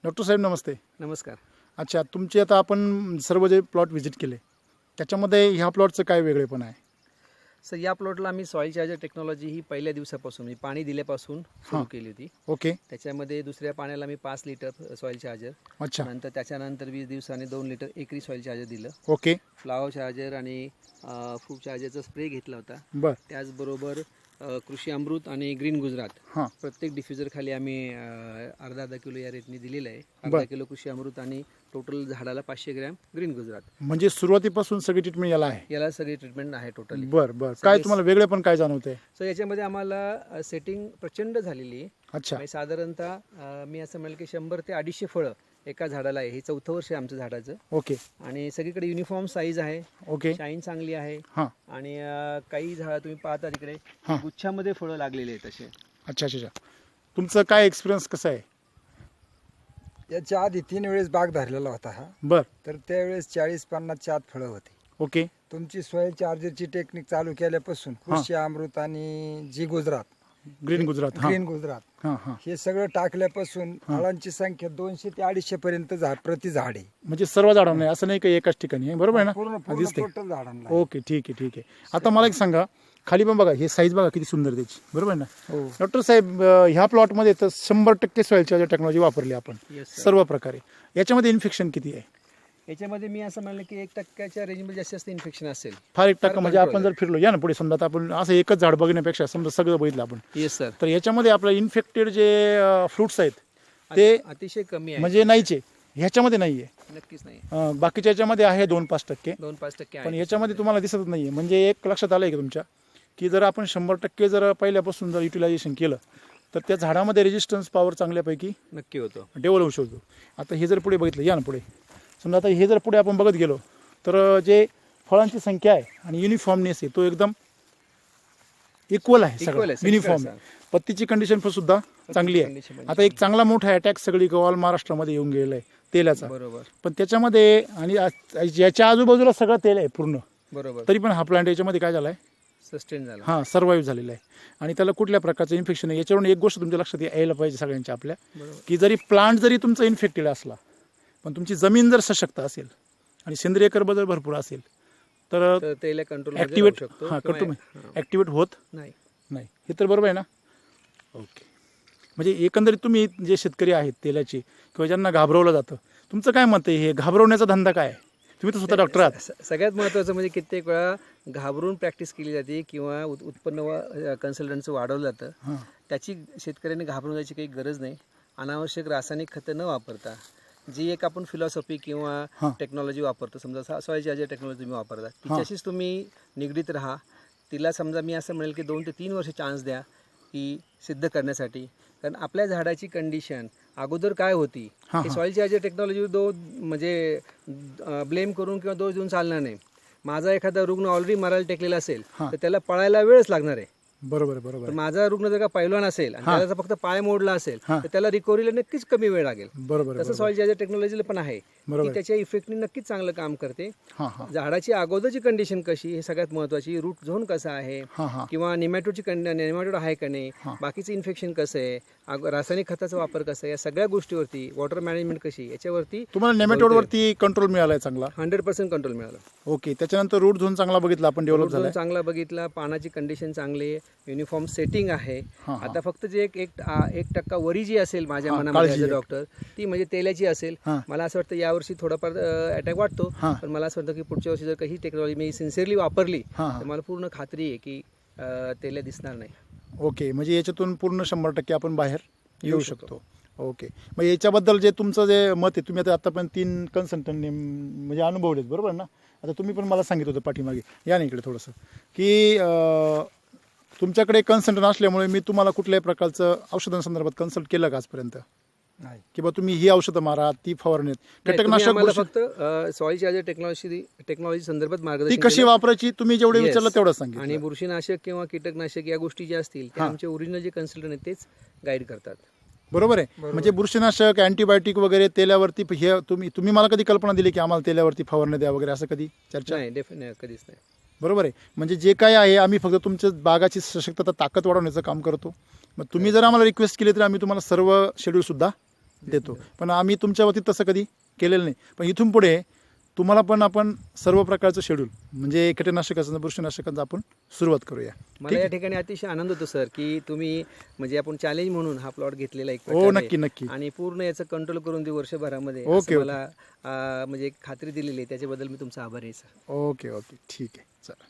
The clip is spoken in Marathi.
डॉक्टर साहेब नमस्ते. नमस्कार. अच्छा, तुमचे आता आपण सर्व जे प्लॉट व्हिजिट केले त्याच्यामध्ये ह्या प्लॉटचं काय वेगळेपण आहे? सर या प्लॉटला आम्ही सॉईल चार्जर टेक्नॉलॉजी ही पहिल्या दिवसापासून म्हणजे पाणी दिल्यापासून सुरू केली होती. ओके. त्याच्यामध्ये दुसऱ्या पाण्याला मी 5 लिटर सॉईल चार्जर, अच्छा. नंतर त्याच्यानंतर 20 दिवसांनी 2 लिटर एकरी सॉईल चार्जर दिलं. ओके. फ्लावर चार्जर आणि फ्रूट चार्जरचा स्प्रे घेतला होता. बर. त्याचबरोबर कृषी अमृत आणि ग्रीन गुजरात हां. प्रत्येक डिफ्युजर खाली आम्ही अर्धा किलो या रेटने दिलेलं आहे. बरं. अर्धा किलो कृषी अमृत आणि टोटल झाडाला 500 ग्रॅम ग्रीन गुजरात. म्हणजे सुरुवातीपासून सगळी ट्रीटमेंट याला आहे? याला सगळी ट्रीटमेंट आहे टोटली. बर बर. काय तुम्हाला वेगळेपण काय जाणवतंय? सो याच्यामध्ये आम्हाला सेटिंग प्रचंड झालेली आहे. अच्छा. म्हणजे साधारणतः मी असं म्हणेल की 100 ते 250 फळं एका झाडाला आहे. हे 4थं वर्ष आहे आमचं झाडाचं. ओके. आणि सगळीकडे युनिफॉर्म साईज आहे. ओके. शाईन चांगली आहे. हां. आणि काही झाडं तुम्ही पाहता तिकडे हां. गुच्छामध्ये फळं लागलेली आहेत असे. अच्छा अच्छा अच्छा. तुमचं काय एक्सपिरियन्स कसा आहे? याच्या आधी 3 वेळेस बाग धरलेला होता हा. बर. तर त्यावेळेस 40-50च्या आत फळं होती. ओके. तुमची सॉईल चार्जरची टेक्निक चालू केल्यापासून कृषी अमृत आणि जी गुजरात ग्रीन गुजरात. हां ग्रीन गुजरात हां हां. हे सगळं टाकल्यापासून फळांची संख्या 200 ते 250 पर्यंत प्रति झाड आहे. म्हणजे सर्व झाडांना नाही, असं नाही का एकाच ठिकाणी आहे, बरोबर आहे पूर्ण ना? दिसते. टोटल झाडांना आहे. ओके, ठीक आहे ठीक आहे. आता मला एक सांगा, खाली पण बघा, हे साईज बघा किती सुंदर त्याची, बरोबर आहे ना? हो. डॉक्टर साहेब, ह्या प्लॉटमध्ये तर 100% सॉईल चार्जर टेक्नॉलॉजी वापरली आपण Yes, sir. सर्व प्रकारे. याच्यामध्ये इन्फेक्शन किती आहे? याच्यामध्ये मी असं म्हणलं की 1% रेंजमध्ये जास्तीत जास्त इन्फेक्शन असेल. फार 1% म्हणजे control आपण जर फिरलो या ना पुढे, समजा आता आपण असं एकच झाड बघण्यापेक्षा समजा सगळं बघितलं आपण, येस सर. तर याच्यामध्ये आपलं इन्फेक्टेड जे फ्रुट्स आहेत ते अतिशय कमी आहे. म्हणजे नाहीचे, ह्याच्यामध्ये नाहीये. नक्कीच नाही. बाकीच्या याच्यामध्ये आहे 2-5%, 2-5% पण आहे. याच्यामध्ये तुम्हाला दिसतच नाहीये. म्हणजे एक लक्षात आलंय का तुमच्या, की जर आपण 100% जर पहिल्यापासून जर युटिलायझेशन केलं तर त्या झाडामध्ये रेजिस्टन्स पॉवर चांगल्यापैकी नक्की होतो. डेव्हलप होऊ शकतो. आता हे जर पुढे बघितलं या ना पुढे, समजा आता हे जर पुढे आपण बघत गेलो तर जे फळांची संख्या आहे आणि युनिफॉर्मनेस आहे तो एकदम इक्वल आहे, Equal सगळं आहे, युनिफॉर्म सगळं आहे. पत्तीची कंडिशन पण सुद्धा चांगली आहे. condition पण आता एक चांगला मोठा अटॅक सगळी ऑल महाराष्ट्रामध्ये येऊन गेलेला आहे तेलाचा, बरोबर पण त्याच्यामध्ये आणि याच्या आजूबाजूला सगळं तेल आहे पूर्ण, बरोबर तरी पण हा प्लांट याच्यामध्ये काय झाला आहे, सस्टेन झाला. हा सर्वाईव्ह झालेला आहे. आणि त्याला कुठल्या प्रकारचं इन्फेक्शन आहे याच्यावरून एक गोष्ट तुमच्या लक्षात यायला पाहिजे सगळ्यांच्या आपल्या, बरोबर. की जरी प्लांट जरी तुमचा इन्फेक्टेड असला पण तुमची जमीन जर सशक्त असेल आणि सेंद्रिय कर्ब जर भरपूर असेल तर तर त्याला कंट्रोल ऍक्टिवेट शकतो. ऍक्टिवेट होत नाही. नाही. हे तर बरोबर आहे ना? ओके. म्हणजे एकंदरीत तुम्ही जे शेतकरी आहेत तेलाचे किंवा ज्यांना घाबरवलं जातं, तुमचं काय मत आहे, हे घाबरवण्याचा धंदा काय आहे? तुम्ही तर स्वतः डॉक्टर आहात. सगळ्यात महत्त्वाचं म्हणजे कित्येक वेळा घाबरून प्रॅक्टिस केली जाते किंवा उत्पन्न कन्सल्टंटचं वाढवलं जातं. हां. त्याची शेतकऱ्यांनी घाबरून जायची काही गरज नाही. अनावश्यक रासायनिक खतं न वापरता जी एक आपण फिलॉसॉफी किंवा हां. टेक्नॉलॉजी वापरतो, समजा सॉईल चार्जर टेक्नॉलॉजी तुम्ही वापरता, तिच्याशीच तुम्ही निगडीत राहा. तिला समजा मी असं म्हणेल की 2 ते 3 वर्ष चान्स द्या की सिद्ध करण्यासाठी. कारण आपल्या झाडाची कंडिशन अगोदर काय होती हां, हे सॉईल चार्जर टेक्नॉलॉजी म्हणजे ब्लेम करून किंवा दोष देऊन चालणार नाही. माझा एखादा रुग्ण ऑलरेडी मरायला टेकलेला असेल हां. तर त्याला पळायला वेळच लागणार आहे. बरोबर आहे, बरोबर तर आहे. माझा रुग्ण जर का पैलवान असेल आणि हां. त्याचा फक्त पाय मोडला असेल हां. तर त्याला रिकव्हरीला नक्कीच कमी वेळ लागेल. बरोबर आहे, तसं बरोबर सॉईल चार्जर टेक्नॉलॉजीला पण आहे बरोबर की आहे. त्याच्या इफेक्टने नक्कीच चांगलं काम करते. हां हां झाडाची अगोदरची कंडिशन कशी हे सगळ्यात महत्वाची, रूट झोन कसा आहे हां हां किंवा नेमॅटोडची नेमॅटोड आहे का नाही, हां. बाकीचं इन्फेक्शन कसं आहे, रासायनिक खताचा वापर कसा आहे, या सगळ्या गोष्टीवरती, वॉटर मॅनेजमेंट कशी, याच्यावरती तुम्हाला नेमॅटोडवरती कंट्रोल मिळालाय चांगला? 100% कंट्रोल मिळाला. ओके. त्याच्यानंतर रूट झोन चांगला बघितला आपण, डेव्हलप Root zone झाला. चांगला बघितला, पानाची कंडिशन चांगली आहे, युनिफॉर्म सेटिंग आहे. हां, हां. आता फक्त जे 1% वरी जी असेल माझ्या हां, मनामध्ये काळजी as a आहे. डॉक्टर, ती म्हणजे तेलाची असेल. हां. मला असं वाटतं यावर्षी थोडाफार अटॅक वाटतो, हां. पण मला असं वाटतं की पुढच्या वर्षी जर काही टेक्नॉलॉजी मी सिन्सिअरली वापरली हां, हां. तर मला पूर्ण खात्री आहे की तेल दिसणार नाही. ओके. म्हणजे याच्यातून पूर्ण 100% आपण बाहेर येऊ येऊ शकतो. ओके. मग याच्याबद्दल जे तुमचं जे मत आहे, तुम्ही आता पण 3 कन्सल्टंटने म्हणजे अनुभवलेत, बरोबर ना? आता तुम्ही पण मला सांगितलं होतं पाठीमागे, या ना इकडे थोडंसं, की तुमच्याकडे कन्सल्टंट असल्यामुळे मी तुम्हाला कुठल्याही प्रकारचं औषधांसंदर्भात कन्सल्ट केलं का आजपर्यंत? नाही. की बा तुम्ही ही औषधं मारा, ती फवारणी, नाही, तुम्ही कीटकनाशक आम्हाला बुरशी- फक्त सॉईल चार्जर टेक्नॉलॉजी संदर्भात ती मार्गदर्शन कशी केलं. वापरायची तुम्ही जेवढे Yes. विचारलं तेवढं आणि सांगितलं. बुरशीनाशक किंवा कीटकनाशक या गोष्टी ज्या असतील त्या हां. आमचे ओरिजिनल जे कन्सल्टंट आहेत तेच गाईड करतात. बरोबर आहे. म्हणजे बुरशीनाशक, अँटीबायोटिक वगैरे तेल्यावरती हे तुम्ही मला कधी कल्पना दिली की आम्हाला तेल्यावरती फवारणी द्या वगैरे, असं कधी चर्चा? नाही, डेफिनेट कधीच नाही. बरोबर आहे. म्हणजे जे काय आहे आम्ही फक्त तुमच्या बागाची सशक्तता, ताकद वाढवण्याचं काम करतो. मग तुम्ही जर आम्हाला रिक्वेस्ट केली तर आम्ही तुम्हाला सर्व शेड्यूल सुद्धा देतो. पण आम्ही तुमच्या वतीत तसं कधी केलेलं नाही. पण इथून पुढे तुम्हाला पण आपण सर्व प्रकारचं शेड्यूल म्हणजे कीटकनाशकाचं बुरशीनाशकांचं आपण सुरुवात करूया. मला या ठिकाणी अतिशय आनंद होतो सर की तुम्ही म्हणजे आपण चॅलेंज म्हणून हा प्लॉट घेतलेला एक हो प्रकारे. नक्की नक्की. आणि पूर्ण याचं कंट्रोल करून देऊ वर्षभरामध्ये ओके, असं मला म्हणजे एक खात्री दिलेली आहे त्याच्याबद्दल मी तुमचा आभारी आहे सर. ओके ओके ठीक आहे चला.